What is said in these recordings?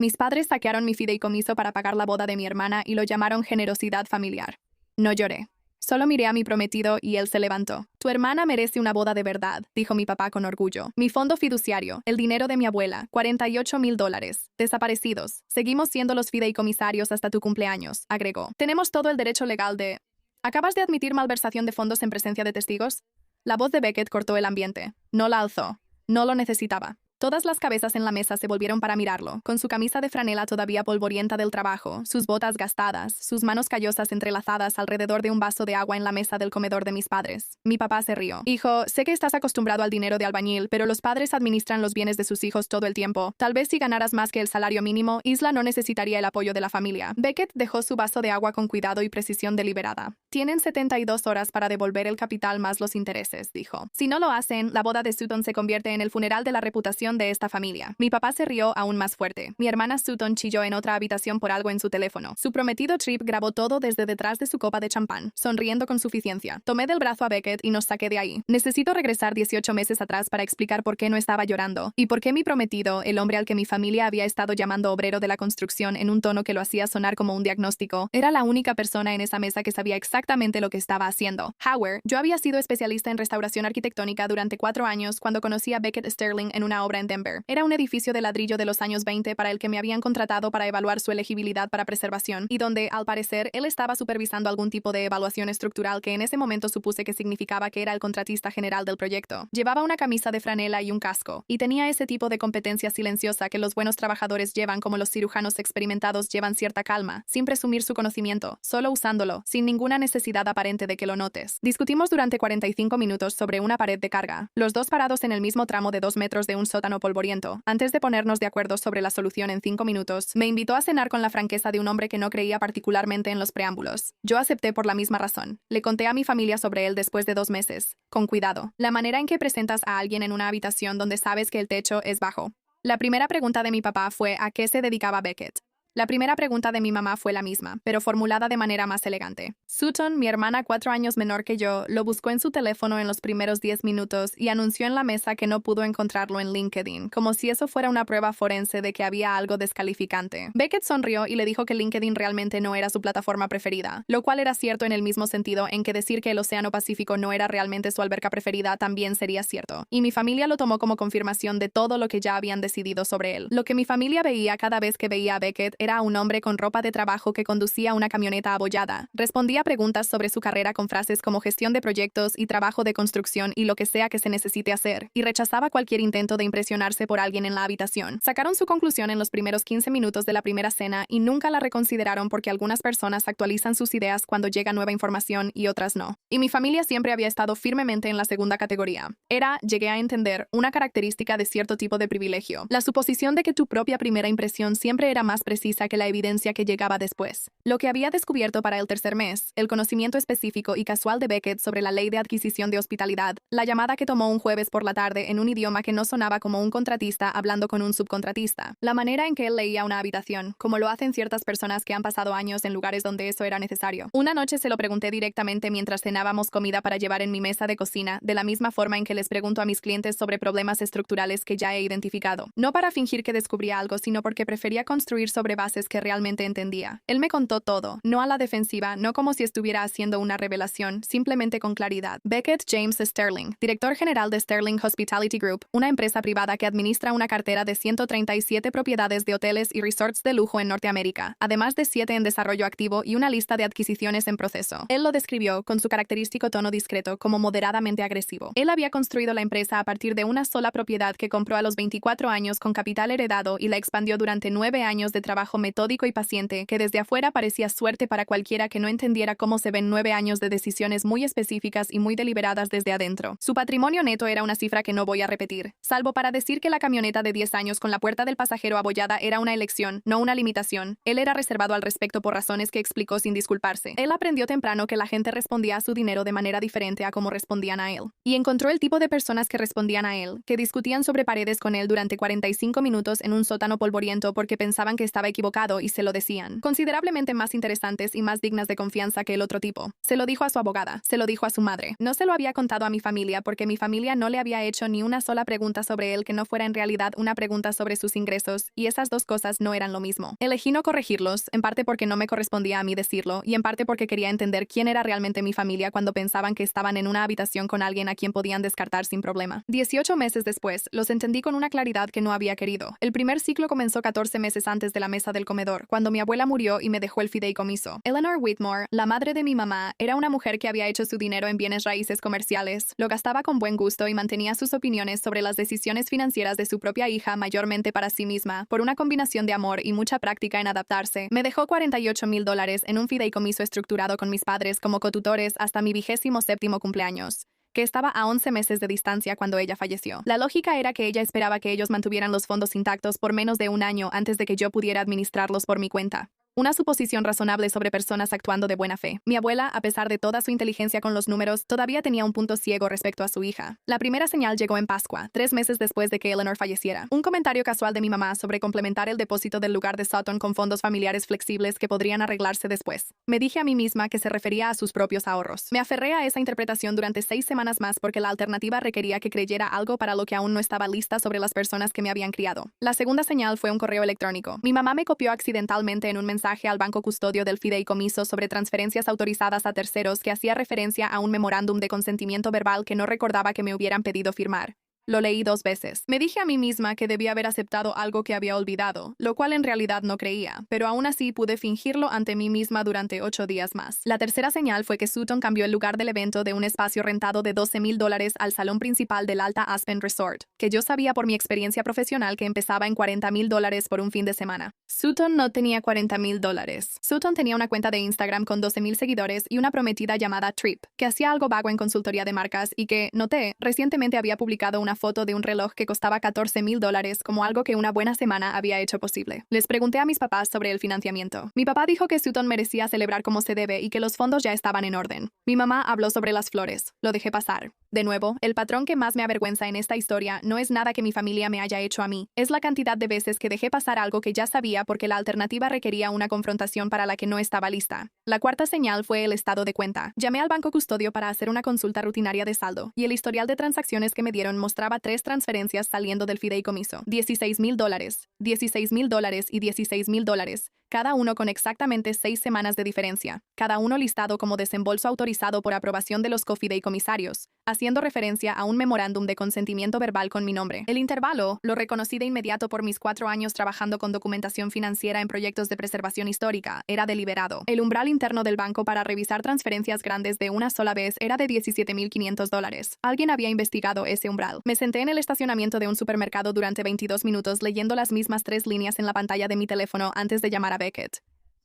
Mis padres saquearon mi fideicomiso para pagar la boda de mi hermana y lo llamaron generosidad familiar. No lloré. Solo miré a mi prometido y él se levantó. Tu hermana merece una boda de verdad, dijo mi papá con orgullo. Mi fondo fiduciario, el dinero de mi abuela, $48,000. Desaparecidos. Seguimos siendo los fideicomisarios hasta tu cumpleaños, agregó. Tenemos todo el derecho legal de... ¿Acabas de admitir malversación de fondos en presencia de testigos? La voz de Beckett cortó el ambiente. No la alzó. No lo necesitaba. Todas las cabezas en la mesa se volvieron para mirarlo, con su camisa de franela todavía polvorienta del trabajo, sus botas gastadas, sus manos callosas entrelazadas alrededor de un vaso de agua en la mesa del comedor de mis padres. Mi papá se rió. Hijo, sé que estás acostumbrado al dinero de albañil, pero los padres administran los bienes de sus hijos todo el tiempo. Tal vez si ganaras más que el salario mínimo, Isla no necesitaría el apoyo de la familia. Beckett dejó su vaso de agua con cuidado y precisión deliberada. Tienen 72 horas para devolver el capital más los intereses, dijo. Si no lo hacen, la boda de Sutton se convierte en el funeral de la reputación de esta familia. Mi papá se rió aún más fuerte. Mi hermana Sutton chilló en otra habitación por algo en su teléfono. Su prometido Tripp grabó todo desde detrás de su copa de champán, sonriendo con suficiencia. Tomé del brazo a Beckett y nos saqué de ahí. Necesito regresar 18 meses atrás para explicar por qué no estaba llorando y por qué mi prometido, el hombre al que mi familia había estado llamando obrero de la construcción en un tono que lo hacía sonar como un diagnóstico, era la única persona en esa mesa que sabía exactamente lo que estaba haciendo. Howard, yo había sido especialista en restauración arquitectónica durante 4 años cuando conocí a Beckett Sterling en una obra en Denver. Era un edificio de ladrillo de los años 20 para el que me habían contratado para evaluar su elegibilidad para preservación y donde, al parecer, él estaba supervisando algún tipo de evaluación estructural que en ese momento supuse que significaba que era el contratista general del proyecto. Llevaba una camisa de franela y un casco, y tenía ese tipo de competencia silenciosa que los buenos trabajadores llevan como los cirujanos experimentados llevan cierta calma, sin presumir su conocimiento, solo usándolo, sin ninguna necesidad aparente de que lo notes. Discutimos durante 45 minutos sobre una pared de carga, los dos parados en el mismo tramo de 2 metros de un sótano polvoriento. Antes de ponernos de acuerdo sobre la solución en 5 minutos, me invitó a cenar con la franqueza de un hombre que no creía particularmente en los preámbulos. Yo acepté por la misma razón. Le conté a mi familia sobre él después de 2 meses. Con cuidado. La manera en que presentas a alguien en una habitación donde sabes que el techo es bajo. La primera pregunta de mi papá fue ¿a qué se dedicaba Beckett? La primera pregunta de mi mamá fue la misma, pero formulada de manera más elegante. Sutton, mi hermana 4 años menor que yo, lo buscó en su teléfono en los primeros 10 minutos y anunció en la mesa que no pudo encontrarlo en LinkedIn, como si eso fuera una prueba forense de que había algo descalificante. Beckett sonrió y le dijo que LinkedIn realmente no era su plataforma preferida, lo cual era cierto en el mismo sentido en que decir que el Océano Pacífico no era realmente su alberca preferida también sería cierto. Y mi familia lo tomó como confirmación de todo lo que ya habían decidido sobre él. Lo que mi familia veía cada vez que veía a Beckett era un hombre con ropa de trabajo que conducía una camioneta abollada. Respondía preguntas sobre su carrera con frases como gestión de proyectos y trabajo de construcción y lo que sea que se necesite hacer, y rechazaba cualquier intento de impresionarse por alguien en la habitación. Sacaron su conclusión en los primeros 15 minutos de la primera cena y nunca la reconsideraron porque algunas personas actualizan sus ideas cuando llega nueva información y otras no. Y mi familia siempre había estado firmemente en la segunda categoría. Era, llegué a entender, una característica de cierto tipo de privilegio. La suposición de que tu propia primera impresión siempre era más precisa que la evidencia que llegaba después. Lo que había descubierto para el tercer mes, el conocimiento específico y casual de Beckett sobre la ley de adquisición de hospitalidad, la llamada que tomó un jueves por la tarde en un idioma que no sonaba como un contratista hablando con un subcontratista, la manera en que él leía una habitación, como lo hacen ciertas personas que han pasado años en lugares donde eso era necesario. Una noche se lo pregunté directamente mientras cenábamos comida para llevar en mi mesa de cocina, de la misma forma en que les pregunto a mis clientes sobre problemas estructurales que ya he identificado. No para fingir que descubría algo, sino porque prefería construir sobre bases que realmente entendía. Él me contó todo, no a la defensiva, no como si estuviera haciendo una revelación, simplemente con claridad. Beckett James Sterling, director general de Sterling Hospitality Group, una empresa privada que administra una cartera de 137 propiedades de hoteles y resorts de lujo en Norteamérica, además de 7 en desarrollo activo y una lista de adquisiciones en proceso. Él lo describió, con su característico tono discreto, como moderadamente agresivo. Él había construido la empresa a partir de una sola propiedad que compró a los 24 años con capital heredado y la expandió durante 9 años de trabajo metódico y paciente que desde afuera parecía suerte para cualquiera que no entendiera cómo se ven 9 años de decisiones muy específicas y muy deliberadas desde adentro. Su patrimonio neto era una cifra que no voy a repetir, salvo para decir que la camioneta de 10 años con la puerta del pasajero abollada era una elección, no una limitación. Él era reservado al respecto por razones que explicó sin disculparse. Él aprendió temprano que la gente respondía a su dinero de manera diferente a cómo respondían a él. Y encontró el tipo de personas que respondían a él, que discutían sobre paredes con él durante 45 minutos en un sótano polvoriento porque pensaban que estaba equivocado equivocado y se lo decían. Considerablemente más interesantes y más dignas de confianza que el otro tipo. Se lo dijo a su abogada, se lo dijo a su madre. No se lo había contado a mi familia porque mi familia no le había hecho ni una sola pregunta sobre él que no fuera en realidad una pregunta sobre sus ingresos, y esas dos cosas no eran lo mismo. Elegí no corregirlos, en parte porque no me correspondía a mí decirlo, y en parte porque quería entender quién era realmente mi familia cuando pensaban que estaban en una habitación con alguien a quien podían descartar sin problema. 18 meses después, los entendí con una claridad que no había querido. El primer ciclo comenzó 14 meses antes de la mesa del comedor, cuando mi abuela murió y me dejó el fideicomiso. Eleanor Whitmore, la madre de mi mamá, era una mujer que había hecho su dinero en bienes raíces comerciales, lo gastaba con buen gusto y mantenía sus opiniones sobre las decisiones financieras de su propia hija mayormente para sí misma. Por una combinación de amor y mucha práctica en adaptarse, me dejó $48,000 en un fideicomiso estructurado con mis padres como cotutores hasta mi 27º cumpleaños, que estaba a 11 meses de distancia cuando ella falleció. La lógica era que ella esperaba que ellos mantuvieran los fondos intactos por menos de un año antes de que yo pudiera administrarlos por mi cuenta. Una suposición razonable sobre personas actuando de buena fe. Mi abuela, a pesar de toda su inteligencia con los números, todavía tenía un punto ciego respecto a su hija. La primera señal llegó en Pascua, 3 meses después de que Eleanor falleciera. Un comentario casual de mi mamá sobre complementar el depósito del lugar de Sutton con fondos familiares flexibles que podrían arreglarse después. Me dije a mí misma que se refería a sus propios ahorros. Me aferré a esa interpretación durante 6 semanas más porque la alternativa requería que creyera algo para lo que aún no estaba lista sobre las personas que me habían criado. La segunda señal fue un correo electrónico. Mi mamá me copió accidentalmente en un mensaje al banco custodio del fideicomiso sobre transferencias autorizadas a terceros que hacía referencia a un memorándum de consentimiento verbal que no recordaba que me hubieran pedido firmar. Lo leí 2 veces. Me dije a mí misma que debía haber aceptado algo que había olvidado, lo cual en realidad no creía, pero aún así pude fingirlo ante mí misma durante 8 días más. La tercera señal fue que Sutton cambió el lugar del evento de un espacio rentado de $12,000 al salón principal del Alta Aspen Resort, que yo sabía por mi experiencia profesional que empezaba en $40,000 por un fin de semana. Sutton no tenía $40,000. Sutton tenía una cuenta de Instagram con 12,000 seguidores y una prometida llamada Trip, que hacía algo vago en consultoría de marcas y que, noté, recientemente había publicado una foto de un reloj que costaba $14,000 como algo que una buena semana había hecho posible. Les pregunté a mis papás sobre el financiamiento. Mi papá dijo que Sutton merecía celebrar como se debe y que los fondos ya estaban en orden. Mi mamá habló sobre las flores. Lo dejé pasar. De nuevo, el patrón que más me avergüenza en esta historia no es nada que mi familia me haya hecho a mí. Es la cantidad de veces que dejé pasar algo que ya sabía porque la alternativa requería una confrontación para la que no estaba lista. La cuarta señal fue el estado de cuenta. Llamé al banco custodio para hacer una consulta rutinaria de saldo, y el historial de transacciones que me dieron mostraba 3 transferencias saliendo del fideicomiso. $16,000, $16,000 y $16,000, cada uno con exactamente 6 semanas de diferencia, cada uno listado como desembolso autorizado por aprobación de los cofideicomisarios, haciendo referencia a un memorándum de consentimiento verbal con mi nombre. El intervalo lo reconocí de inmediato por mis 4 años trabajando con documentación financiera en proyectos de preservación histórica. Era deliberado. El umbral interno del banco para revisar transferencias grandes de una sola vez era de $17,500. Alguien había investigado ese umbral. Me senté en el estacionamiento de un supermercado durante 22 minutos leyendo las mismas 3 líneas en la pantalla de mi teléfono antes de llamar a Beckett.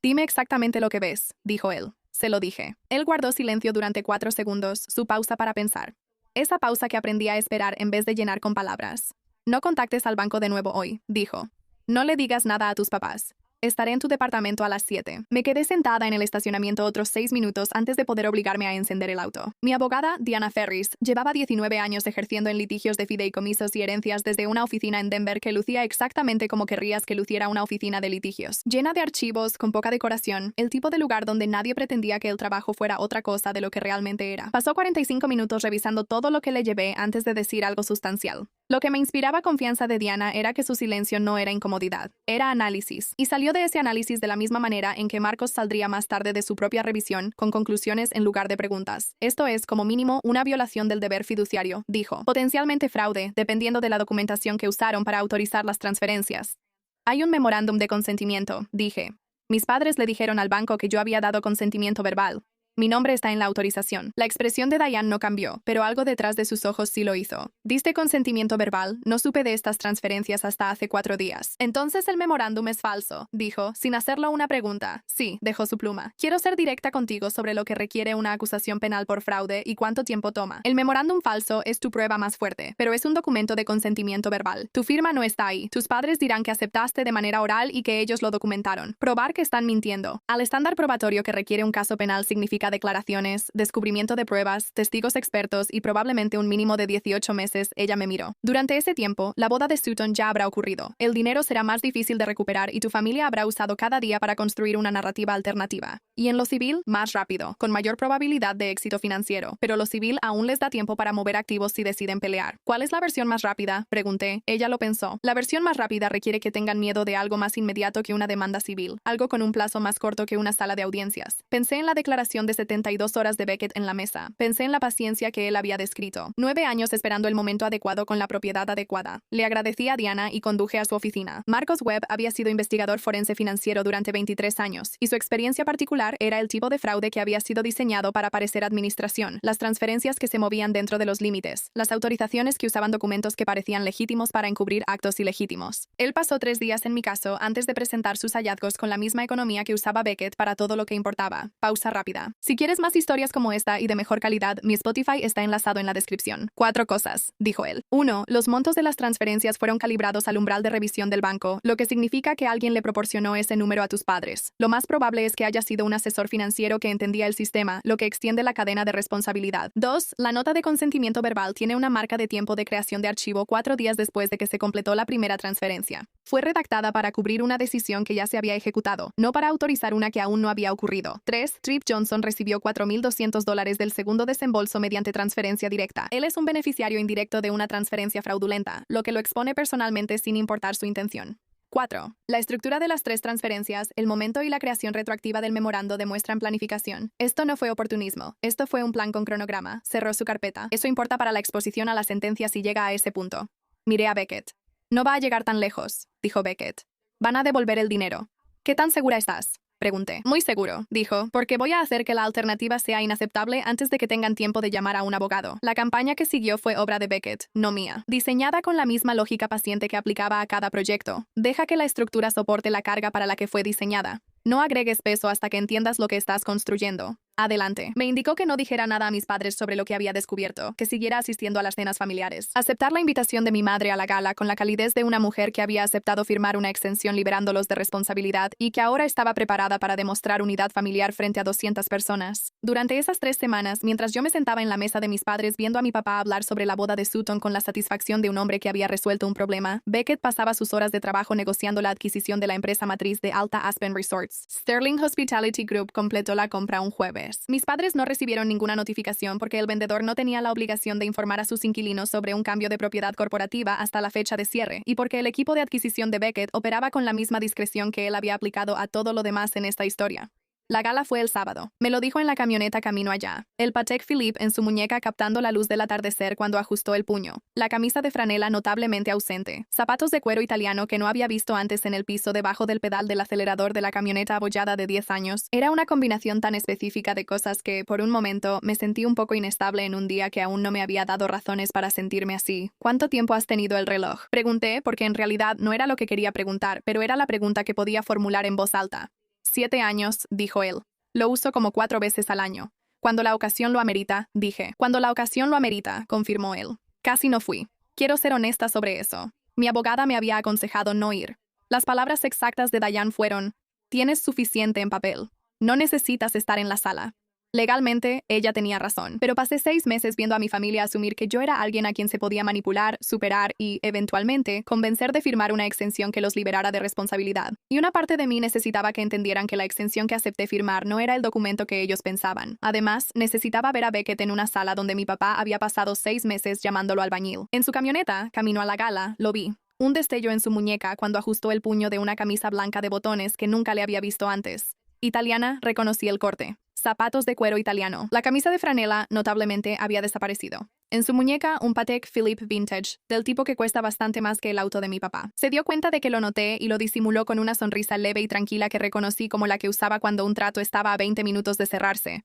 «Dime exactamente lo que ves», dijo él. Se lo dije. Él guardó silencio durante 4 segundos, su pausa para pensar. Esa pausa que aprendí a esperar en vez de llenar con palabras. «No contactes al banco de nuevo hoy», dijo. «No le digas nada a tus papás. Estaré en tu departamento a las 7. Me quedé sentada en el estacionamiento otros 6 minutos antes de poder obligarme a encender el auto. Mi abogada, Diana Ferris, llevaba 19 años ejerciendo en litigios de fideicomisos y herencias desde una oficina en Denver que lucía exactamente como querrías que luciera una oficina de litigios. Llena de archivos, con poca decoración, el tipo de lugar donde nadie pretendía que el trabajo fuera otra cosa de lo que realmente era. Pasó 45 minutos revisando todo lo que le llevé antes de decir algo sustancial. Lo que me inspiraba confianza de Diana era que su silencio no era incomodidad, era análisis, y salió de ese análisis de la misma manera en que Marcos saldría más tarde de su propia revisión, con conclusiones en lugar de preguntas. Esto es, como mínimo, una violación del deber fiduciario, dijo. Potencialmente fraude, dependiendo de la documentación que usaron para autorizar las transferencias. Hay un memorándum de consentimiento, dije. Mis padres le dijeron al banco que yo había dado consentimiento verbal. Mi nombre está en la autorización. La expresión de Diane no cambió, pero algo detrás de sus ojos sí lo hizo. ¿Diste consentimiento verbal? No supe de estas transferencias hasta hace 4 días. Entonces el memorándum es falso, dijo, sin hacerlo una pregunta. Sí, dejó su pluma. Quiero ser directa contigo sobre lo que requiere una acusación penal por fraude y cuánto tiempo toma. El memorándum falso es tu prueba más fuerte, pero es un documento de consentimiento verbal. Tu firma no está ahí. Tus padres dirán que aceptaste de manera oral y que ellos lo documentaron. Probar que están mintiendo. Al estándar probatorio que requiere un caso penal significa significa declaraciones, descubrimiento de pruebas, testigos expertos y probablemente un mínimo de 18 meses, ella me miró. Durante ese tiempo, la boda de Sutton ya habrá ocurrido. El dinero será más difícil de recuperar y tu familia habrá usado cada día para construir una narrativa alternativa. Y en lo civil, más rápido, con mayor probabilidad de éxito financiero. Pero lo civil aún les da tiempo para mover activos si deciden pelear. ¿Cuál es la versión más rápida? Pregunté. Ella lo pensó. La versión más rápida requiere que tengan miedo de algo más inmediato que una demanda civil, algo con un plazo más corto que una sala de audiencias. Pensé en la declaración de 72 horas de Beckett en la mesa. Pensé en la paciencia que él había descrito. 9 años esperando el momento adecuado con la propiedad adecuada. Le agradecí a Diana y conduje a su oficina. Marcos Webb había sido investigador forense financiero durante 23 años, y su experiencia particular era el tipo de fraude que había sido diseñado para parecer administración, las transferencias que se movían dentro de los límites, las autorizaciones que usaban documentos que parecían legítimos para encubrir actos ilegítimos. Él pasó 3 días en mi caso antes de presentar sus hallazgos con la misma economía que usaba Beckett para todo lo que importaba. Pausa rápida. Si quieres más historias como esta y de mejor calidad, mi Spotify está enlazado en la descripción. 4 cosas, dijo él. 1. Los montos de las transferencias fueron calibrados al umbral de revisión del banco, lo que significa que alguien le proporcionó ese número a tus padres. Lo más probable es que haya sido un asesor financiero que entendía el sistema, lo que extiende la cadena de responsabilidad. 2. La nota de consentimiento verbal tiene una marca de tiempo de creación de archivo 4 días después de que se completó la primera transferencia. Fue redactada para cubrir una decisión que ya se había ejecutado, no para autorizar una que aún no había ocurrido. 3. Trip Johnson recibió $4,200 del segundo desembolso mediante transferencia directa. Él es un beneficiario indirecto de una transferencia fraudulenta, lo que lo expone personalmente sin importar su intención. 4. La estructura de las 3 transferencias, el momento y la creación retroactiva del memorando demuestran planificación. Esto no fue oportunismo, esto fue un plan con cronograma. Cerró su carpeta. Eso importa para la exposición a la sentencia si llega a ese punto. Miré a Beckett. No va a llegar tan lejos, dijo Beckett. Van a devolver el dinero. ¿Qué tan segura estás? Pregunté. Muy seguro, dijo, porque voy a hacer que la alternativa sea inaceptable antes de que tengan tiempo de llamar a un abogado. La campaña que siguió fue obra de Beckett, no mía. Diseñada con la misma lógica paciente que aplicaba a cada proyecto. Deja que la estructura soporte la carga para la que fue diseñada. No agregues peso hasta que entiendas lo que estás construyendo. Adelante. Me indicó que no dijera nada a mis padres sobre lo que había descubierto, que siguiera asistiendo a las cenas familiares. Aceptar la invitación de mi madre a la gala con la calidez de una mujer que había aceptado firmar una exención liberándolos de responsabilidad y que ahora estaba preparada para demostrar unidad familiar frente a 200 personas. Durante esas 3 semanas, mientras yo me sentaba en la mesa de mis padres viendo a mi papá hablar sobre la boda de Sutton con la satisfacción de un hombre que había resuelto un problema, Beckett pasaba sus horas de trabajo negociando la adquisición de la empresa matriz de Alta Aspen Resorts. Sterling Hospitality Group completó la compra un jueves. Mis padres no recibieron ninguna notificación porque el vendedor no tenía la obligación de informar a sus inquilinos sobre un cambio de propiedad corporativa hasta la fecha de cierre, y porque el equipo de adquisición de Beckett operaba con la misma discreción que él había aplicado a todo lo demás en esta historia. La gala fue el sábado. Me lo dijo en la camioneta camino allá. El Patek Philippe en su muñeca captando la luz del atardecer cuando ajustó el puño. La camisa de franela notablemente ausente. Zapatos de cuero italiano que no había visto antes en el piso debajo del pedal del acelerador de la camioneta abollada de 10 años. Era una combinación tan específica de cosas que, por un momento, me sentí un poco inestable en un día que aún no me había dado razones para sentirme así. ¿Cuánto tiempo has tenido el reloj? Pregunté porque en realidad no era lo que quería preguntar, pero era la pregunta que podía formular en voz alta. 7 años, dijo él. Lo uso como 4 veces al año. Cuando la ocasión lo amerita, dije. Cuando la ocasión lo amerita, confirmó él. Casi no fui. Quiero ser honesta sobre eso. Mi abogada me había aconsejado no ir. Las palabras exactas de Diane fueron: tienes suficiente en papel. No necesitas estar en la sala. Legalmente, ella tenía razón, pero pasé 6 meses viendo a mi familia asumir que yo era alguien a quien se podía manipular, superar y, eventualmente, convencer de firmar una exención que los liberara de responsabilidad. Y una parte de mí necesitaba que entendieran que la exención que acepté firmar no era el documento que ellos pensaban. Además, necesitaba ver a Beckett en una sala donde mi papá había pasado 6 meses llamándolo albañil. En su camioneta, camino a la gala, lo vi. Un destello en su muñeca cuando ajustó el puño de una camisa blanca de botones que nunca le había visto antes. Italiana, reconocí el corte. Zapatos de cuero italiano. La camisa de franela, notablemente, había desaparecido. En su muñeca, un Patek Philippe Vintage, del tipo que cuesta bastante más que el auto de mi papá. Se dio cuenta de que lo noté y lo disimuló con una sonrisa leve y tranquila que reconocí como la que usaba cuando un trato estaba a 20 minutos de cerrarse.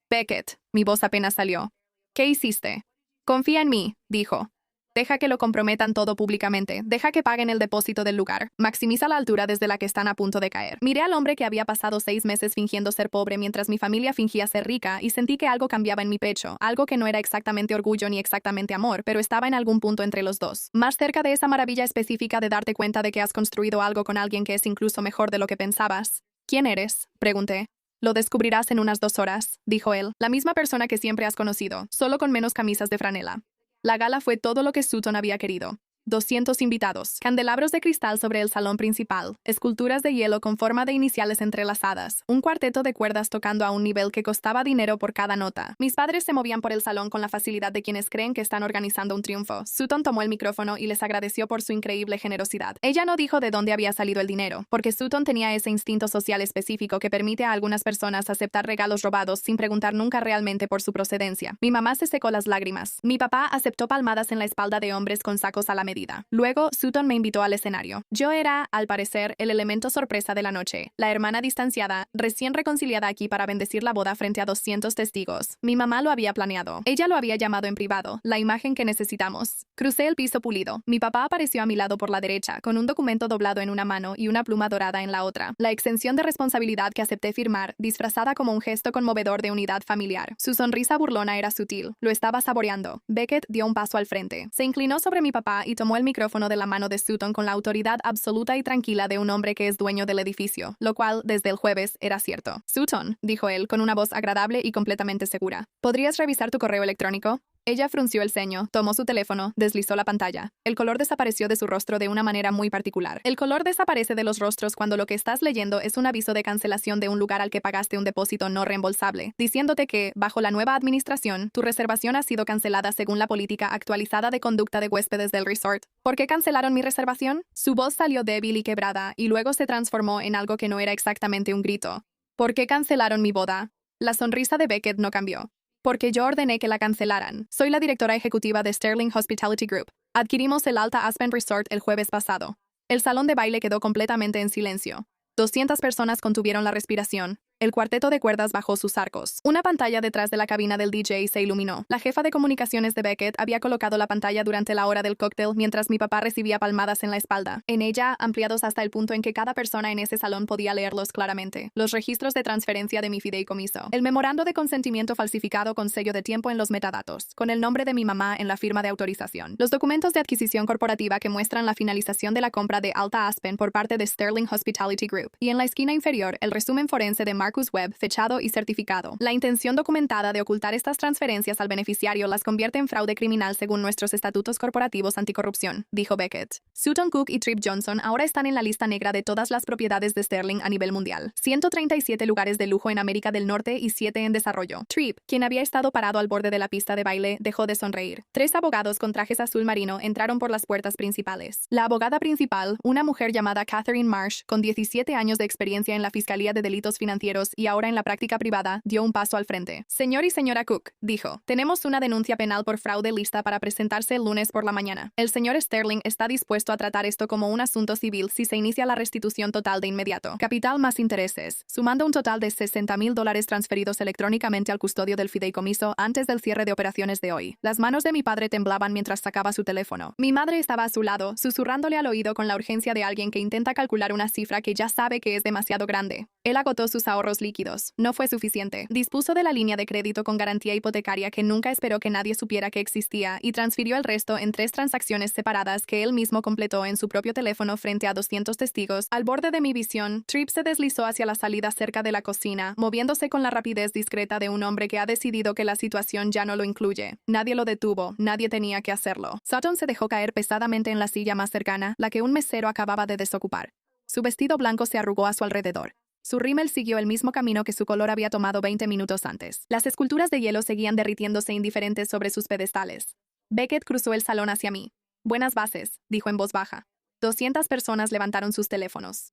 Beckett, mi voz apenas salió. ¿Qué hiciste? Confía en mí, dijo. Deja que lo comprometan todo públicamente. Deja que paguen el depósito del lugar. Maximiza la altura desde la que están a punto de caer. Miré al hombre que había pasado 6 meses fingiendo ser pobre mientras mi familia fingía ser rica y sentí que algo cambiaba en mi pecho. Algo que no era exactamente orgullo ni exactamente amor, pero estaba en algún punto entre los dos. Más cerca de esa maravilla específica de darte cuenta de que has construido algo con alguien que es incluso mejor de lo que pensabas. ¿Quién eres? Pregunté. Lo descubrirás en unas 2 horas, dijo él. La misma persona que siempre has conocido, solo con menos camisas de franela. La gala fue todo lo que Sutton había querido. 200 invitados, candelabros de cristal sobre el salón principal, esculturas de hielo con forma de iniciales entrelazadas, un cuarteto de cuerdas tocando a un nivel que costaba dinero por cada nota. Mis padres se movían por el salón con la facilidad de quienes creen que están organizando un triunfo. Sutton tomó el micrófono y les agradeció por su increíble generosidad. Ella no dijo de dónde había salido el dinero, porque Sutton tenía ese instinto social específico que permite a algunas personas aceptar regalos robados sin preguntar nunca realmente por su procedencia. Mi mamá se secó las lágrimas. Mi papá aceptó palmadas en la espalda de hombres con sacos a la medida. Luego, Sutton me invitó al escenario. Yo era, al parecer, el elemento sorpresa de la noche, la hermana distanciada, recién reconciliada aquí para bendecir la boda frente a 200 testigos. Mi mamá lo había planeado. Ella lo había llamado en privado, la imagen que necesitamos. Crucé el piso pulido. Mi papá apareció a mi lado por la derecha, con un documento doblado en una mano y una pluma dorada en la otra. La exención de responsabilidad que acepté firmar, disfrazada como un gesto conmovedor de unidad familiar. Su sonrisa burlona era sutil. Lo estaba saboreando. Beckett dio un paso al frente. Se inclinó sobre mi papá y tomó el micrófono de la mano de Sutton con la autoridad absoluta y tranquila de un hombre que es dueño del edificio, lo cual, desde el jueves, era cierto. Sutton, dijo él, con una voz agradable y completamente segura. ¿Podrías revisar tu correo electrónico? Ella frunció el ceño, tomó su teléfono, deslizó la pantalla. El color desapareció de su rostro de una manera muy particular. El color desaparece de los rostros cuando lo que estás leyendo es un aviso de cancelación de un lugar al que pagaste un depósito no reembolsable, diciéndote que, bajo la nueva administración, tu reservación ha sido cancelada según la política actualizada de conducta de huéspedes del resort. ¿Por qué cancelaron mi reservación? Su voz salió débil y quebrada, y luego se transformó en algo que no era exactamente un grito. ¿Por qué cancelaron mi boda? La sonrisa de Beckett no cambió. Porque yo ordené que la cancelaran. Soy la directora ejecutiva de Sterling Hospitality Group. Adquirimos el Alta Aspen Resort el jueves pasado. El salón de baile quedó completamente en silencio. 200 personas contuvieron la respiración. El cuarteto de cuerdas bajó sus arcos. Una pantalla detrás de la cabina del DJ se iluminó. La jefa de comunicaciones de Beckett había colocado la pantalla durante la hora del cóctel mientras mi papá recibía palmadas en la espalda. En ella, ampliados hasta el punto en que cada persona en ese salón podía leerlos claramente. Los registros de transferencia de mi fideicomiso. El memorando de consentimiento falsificado con sello de tiempo en los metadatos. Con el nombre de mi mamá en la firma de autorización. Los documentos de adquisición corporativa que muestran la finalización de la compra de Alta Aspen por parte de Sterling Hospitality Group. Y en la esquina inferior, el resumen forense de Marcus Webb, fechado y certificado. La intención documentada de ocultar estas transferencias al beneficiario las convierte en fraude criminal según nuestros estatutos corporativos anticorrupción, dijo Beckett. Sutton Cook y Tripp Johnson ahora están en la lista negra de todas las propiedades de Sterling a nivel mundial. 137 lugares de lujo en América del Norte y 7 en desarrollo. Tripp, quien había estado parado al borde de la pista de baile, dejó de sonreír. 3 abogados con trajes azul marino entraron por las puertas principales. La abogada principal, una mujer llamada Catherine Marsh, con 17 años de experiencia en la Fiscalía de Delitos Financieros y ahora en la práctica privada, dio un paso al frente. Señor y señora Cook, dijo, tenemos una denuncia penal por fraude lista para presentarse el lunes por la mañana. El señor Sterling está dispuesto a tratar esto como un asunto civil si se inicia la restitución total de inmediato. Capital más intereses, sumando un total de $60,000 transferidos electrónicamente al custodio del fideicomiso antes del cierre de operaciones de hoy. Las manos de mi padre temblaban mientras sacaba su teléfono. Mi madre estaba a su lado, susurrándole al oído con la urgencia de alguien que intenta calcular una cifra que ya sabe que es demasiado grande. Él agotó sus ahorros líquidos. No fue suficiente. Dispuso de la línea de crédito con garantía hipotecaria que nunca esperó que nadie supiera que existía y transfirió el resto en 3 transacciones separadas que él mismo completó en su propio teléfono frente a 200 testigos. Al borde de mi visión, Tripp se deslizó hacia la salida cerca de la cocina, moviéndose con la rapidez discreta de un hombre que ha decidido que la situación ya no lo incluye. Nadie lo detuvo. Nadie tenía que hacerlo. Sutton se dejó caer pesadamente en la silla más cercana, la que un mesero acababa de desocupar. Su vestido blanco se arrugó a su alrededor. Su rímel siguió el mismo camino que su color había tomado 20 minutos antes. Las esculturas de hielo seguían derritiéndose indiferentes sobre sus pedestales. Beckett cruzó el salón hacia mí. Buenas bases, dijo en voz baja. 200 personas levantaron sus teléfonos.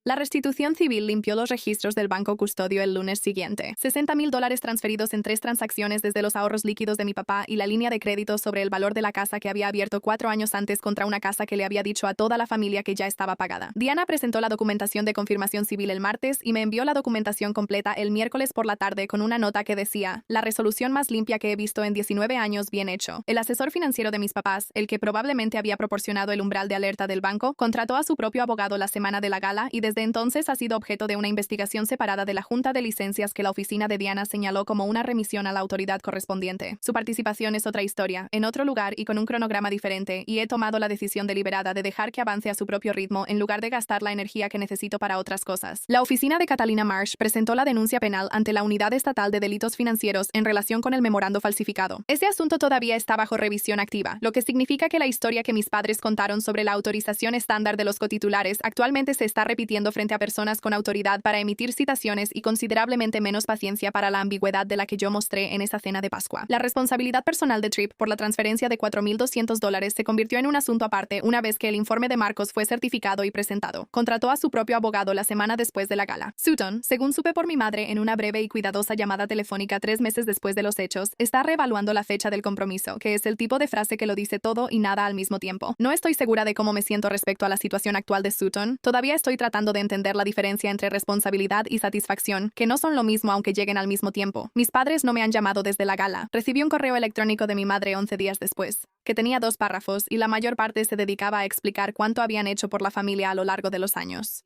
La restitución civil limpió los registros del banco custodio el lunes siguiente. $60,000 transferidos en 3 transacciones desde los ahorros líquidos de mi papá y la línea de crédito sobre el valor de la casa que había abierto 4 años antes contra una casa que le había dicho a toda la familia que ya estaba pagada. Diana presentó la documentación de confirmación civil el martes y me envió la documentación completa el miércoles por la tarde con una nota que decía, la resolución más limpia que he visto en 19 años, bien hecho. El asesor financiero de mis papás, el que probablemente había proporcionado el umbral de alerta del banco, contrató a su propio abogado la semana de la gala y desde Desde entonces ha sido objeto de una investigación separada de la Junta de Licencias que la oficina de Diana señaló como una remisión a la autoridad correspondiente. Su participación es otra historia, en otro lugar y con un cronograma diferente, y he tomado la decisión deliberada de dejar que avance a su propio ritmo en lugar de gastar la energía que necesito para otras cosas. La oficina de Catalina Marsh presentó la denuncia penal ante la Unidad Estatal de Delitos Financieros en relación con el memorando falsificado. Ese asunto todavía está bajo revisión activa, lo que significa que la historia que mis padres contaron sobre la autorización estándar de los cotitulares actualmente se está repitiendo frente a personas con autoridad para emitir citaciones y considerablemente menos paciencia para la ambigüedad de la que yo mostré en esa cena de Pascua. La responsabilidad personal de Tripp por la transferencia de $4,200 se convirtió en un asunto aparte una vez que el informe de Marcos fue certificado y presentado. Contrató a su propio abogado la semana después de la gala. Sutton, según supe por mi madre en una breve y cuidadosa llamada telefónica 3 meses después de los hechos, está reevaluando la fecha del compromiso, que es el tipo de frase que lo dice todo y nada al mismo tiempo. No estoy segura de cómo me siento respecto a la situación actual de Sutton. Todavía estoy tratando de entender la diferencia entre responsabilidad y satisfacción, que no son lo mismo aunque lleguen al mismo tiempo. Mis padres no me han llamado desde la gala. Recibí un correo electrónico de mi madre 11 días después, que tenía 2 párrafos y la mayor parte se dedicaba a explicar cuánto habían hecho por la familia a lo largo de los años.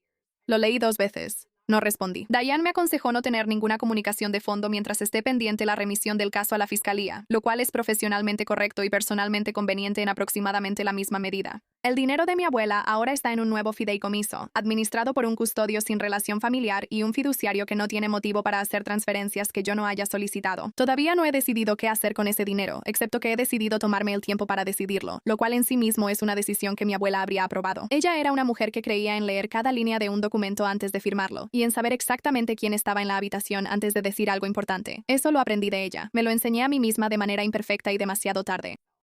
Lo leí 2 veces. No respondí. Diane me aconsejó no tener ninguna comunicación de fondo mientras esté pendiente la remisión del caso a la fiscalía, lo cual es profesionalmente correcto y personalmente conveniente en aproximadamente la misma medida. El dinero de mi abuela ahora está en un nuevo fideicomiso, administrado por un custodio sin relación familiar y un fiduciario que no tiene motivo para hacer transferencias que yo no haya solicitado. Todavía no he decidido qué hacer con ese dinero, excepto que he decidido tomarme el tiempo para decidirlo, lo cual en sí mismo es una decisión que mi abuela habría aprobado. Ella era una mujer que creía en leer cada línea de un documento antes de firmarlo, y en saber exactamente quién estaba en la habitación antes de decir algo importante. Eso lo aprendí de ella. Me lo enseñé a mí misma de manera imperfecta y demasiado tarde.